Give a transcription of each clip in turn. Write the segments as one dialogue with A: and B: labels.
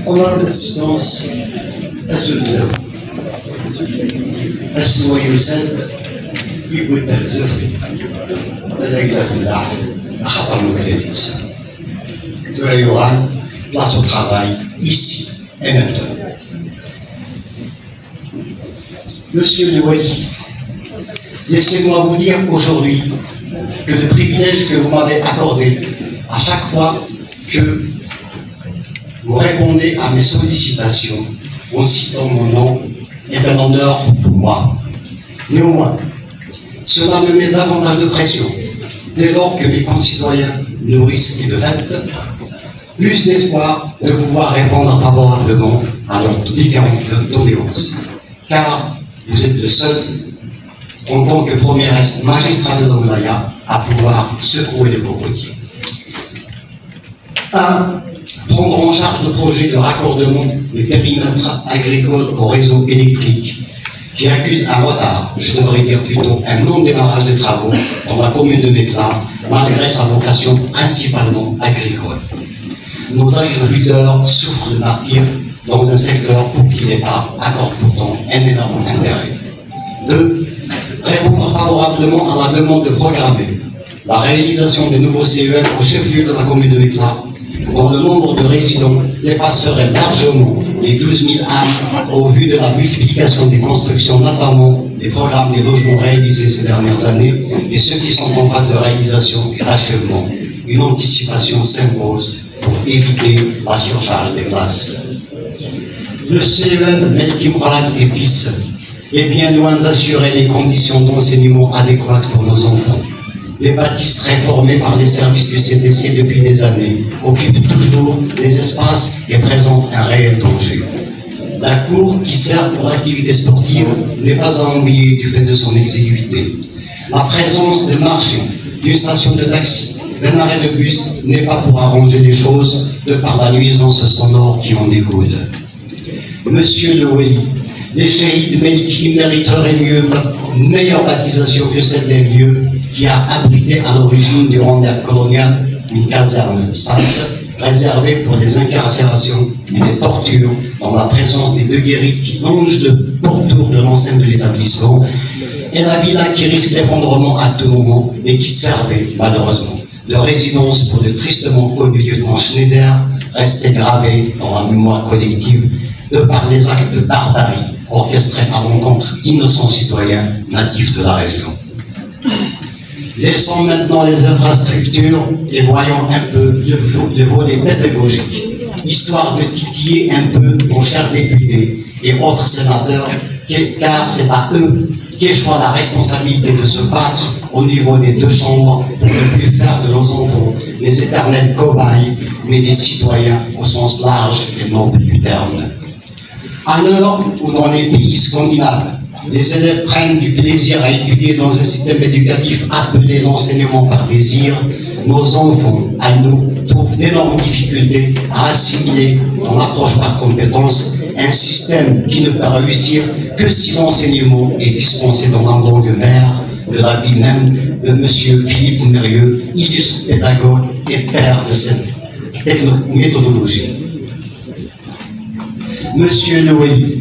A: Honorable Assistance, أجل أسلو يسد يقول ترزف بدأ يقلق بالله أخطر مكفلت doit y aura place au travail ici et maintenant. Monsieur Le Wali, laissez-moi vous dire aujourd'hui que le privilège que vous m'avez accordé à chaque fois que vous répondez à mes sollicitations en citant mon nom est un honneur pour moi. Néanmoins, cela me met davantage de pression dès lors que mes concitoyens nourrissent et de fait plus d'espoir de pouvoir répondre favorablement à leurs différentes doléances. Car vous êtes le seul, en tant que premier magistrat de l'Oulaya, à pouvoir secouer le cocotier. 1. Prendre en charge le projet de raccordement des périmètres agricoles au réseau électrique, qui accuse un retard, je devrais dire plutôt un non-démarrage des travaux dans la commune de Mekla, malgré sa vocation principalement agricole. Nos agriculteurs souffrent de partir dans un secteur pour qui l'État accorde pourtant un énorme intérêt. 2. Répondre favorablement à la demande de programmer la réalisation des nouveaux CEM au chef-lieu de la commune de Mekla, dont le nombre de résidents dépasserait largement les 12 000 âmes au vu de la multiplication des constructions, notamment des programmes des logements réalisés ces dernières années et ceux qui sont en phase de réalisation et d'achèvement. Une anticipation s'impose pour éviter la surcharge des classes. Le CEM Melkim Khoral et fils est bien loin d'assurer les conditions d'enseignement adéquates pour nos enfants. Les bâtisses réformées par les services du CDC depuis des années occupent toujours les espaces et présentent un réel danger. La cour qui sert pour l'activité sportive n'est pas à envier du fait de son exiguïté. La présence des marchands, d'une station de taxi, d'un arrêt de bus n'est pas pour arranger les choses de par la nuisance sonore qui en découle. Monsieur Le Wali, les chéhides Melki mériteraient mieux une meilleure baptisation que celle des lieux qui a abrité à l'origine durant l'ère coloniale une caserne sale réservée pour les incarcérations et les tortures dans la présence des deux guérites qui longent le pourtour de l'enceinte de l'établissement et la villa qui risque l'effondrement à tout moment et qui servait malheureusement de résidence pour le tristement connu lieutenant Schneider, resté gravé dans la mémoire collective de par les actes de barbarie orchestrés à l'encontre d'innocents citoyens natifs de la région. Laissons maintenant les infrastructures et voyons un peu le volet pédagogique, histoire de titiller un peu nos chers députés et autres sénateurs, car c'est à eux qu'échoit la responsabilité de se battre au niveau des deux chambres pour ne plus faire de nos enfants des éternels cobayes, mais des citoyens au sens large et noble du terme. À l'heure où dans les pays scandinaves, les élèves prennent du plaisir à étudier dans un système éducatif appelé l'enseignement par désir, nos enfants, à nous, trouvent d'énormes difficultés à assimiler dans l'approche par compétence un système qui ne peut réussir que si l'enseignement est dispensé dans la langue mère, de la vie même de M. Philippe Mérieux, illustre pédagogue et père de cette méthodologie. Monsieur Le Wali,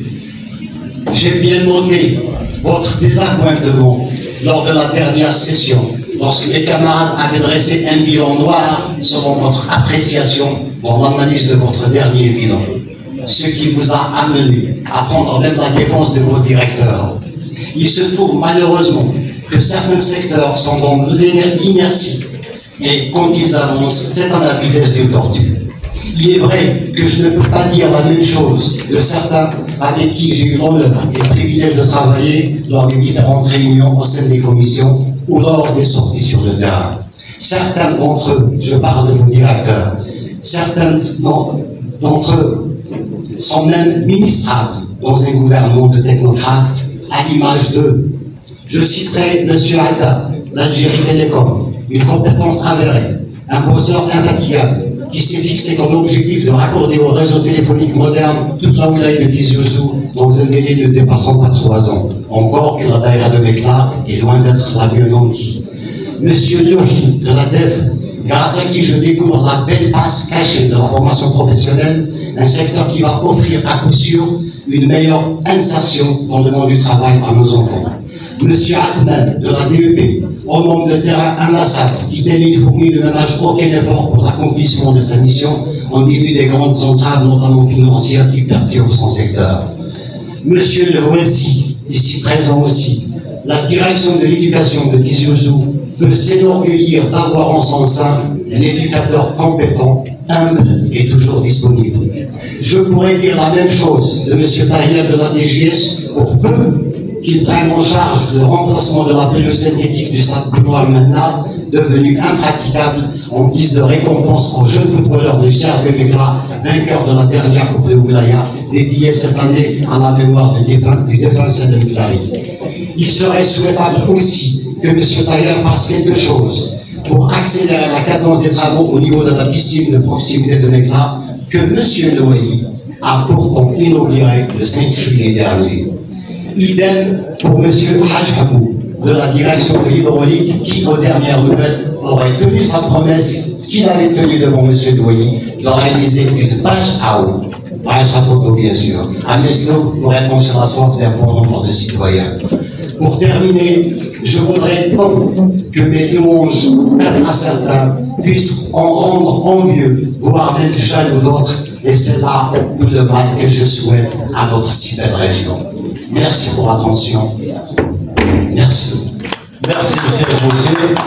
A: j'ai bien noté votre désappointement lors de la dernière session, lorsque les camarades avaient dressé un bilan noir selon votre appréciation dans l'analyse de votre dernier bilan, ce qui vous a amené à prendre même la défense de vos directeurs. Il se trouve malheureusement que certains secteurs sont dans l'inertie et quand ils avancent, c'est à la vitesse d'une tortue. Il est vrai que je ne peux pas dire la même chose de certains avec qui j'ai eu l'honneur et le privilège de travailler lors des différentes réunions au sein des commissions ou lors des sorties sur le terrain. Certains d'entre eux, je parle de vos directeurs, certains d'entre eux sont même ministrables dans un gouvernement de technocrates à l'image d'eux. Je citerai M. Alda, l'Algérie Télécom, une compétence avérée, un bosseur infatigable, qui s'est fixé comme objectif de raccorder au réseau téléphonique moderne toute la wilaya de Tizi Ouzou dans un délai ne dépassant pas 3 ans. Encore que la daïra de Mekla est loin d'être la mieux nantie. Monsieur Lohi de la DEF, grâce à qui je découvre la belle face cachée de la formation professionnelle, un secteur qui va offrir à coup sûr une meilleure insertion dans le monde du travail à nos enfants. Monsieur Atman de la DEP, au nombre de terrain inlassable, qui Ténil fournit ne ménage aucun effort pour l'accomplissement de sa mission en début des grandes centrales, notamment financières, qui perturbent son secteur. Monsieur Le Roissy, ici présent aussi, la direction de l'éducation de Tiziouzou peut s'enorgueillir d'avoir en son sein un éducateur compétent, humble et toujours disponible. Je pourrais dire la même chose de M. Tahir de la DGS pour peu qu'il prenne en charge le remplacement de la pelouse synthétique du stade Benoît maintenant, devenu impraticable en guise de récompense aux jeunes footballeurs de Chergevegla, vainqueurs de la dernière Coupe de Oulaya, dédiée cette année à la mémoire du défunt Saddam Mutari. Il serait souhaitable aussi que M. Tahir fasse quelque chose pour accélérer la cadence des travaux au niveau de la piscine de proximité de Mekla que M. Noailly a pourtant inauguré le 5 juillet dernier. Idem pour M. Hajhamou de la direction de l'hydraulique qui, aux dernières nouvelles, aurait tenu sa promesse qu'il avait tenue devant M. Noailly de réaliser une bâche à eau, bâche à poteau bien sûr, à Meslo pour épancher la soif d'un bon nombre de citoyens. Pour terminer, je voudrais donc que mes louanges à certains puissent en rendre envieux, voire même jaloux d'autres, et c'est là tout le mal que je souhaite à notre si belle région. Merci pour l'attention. Merci.
B: Merci, M. le Rossier.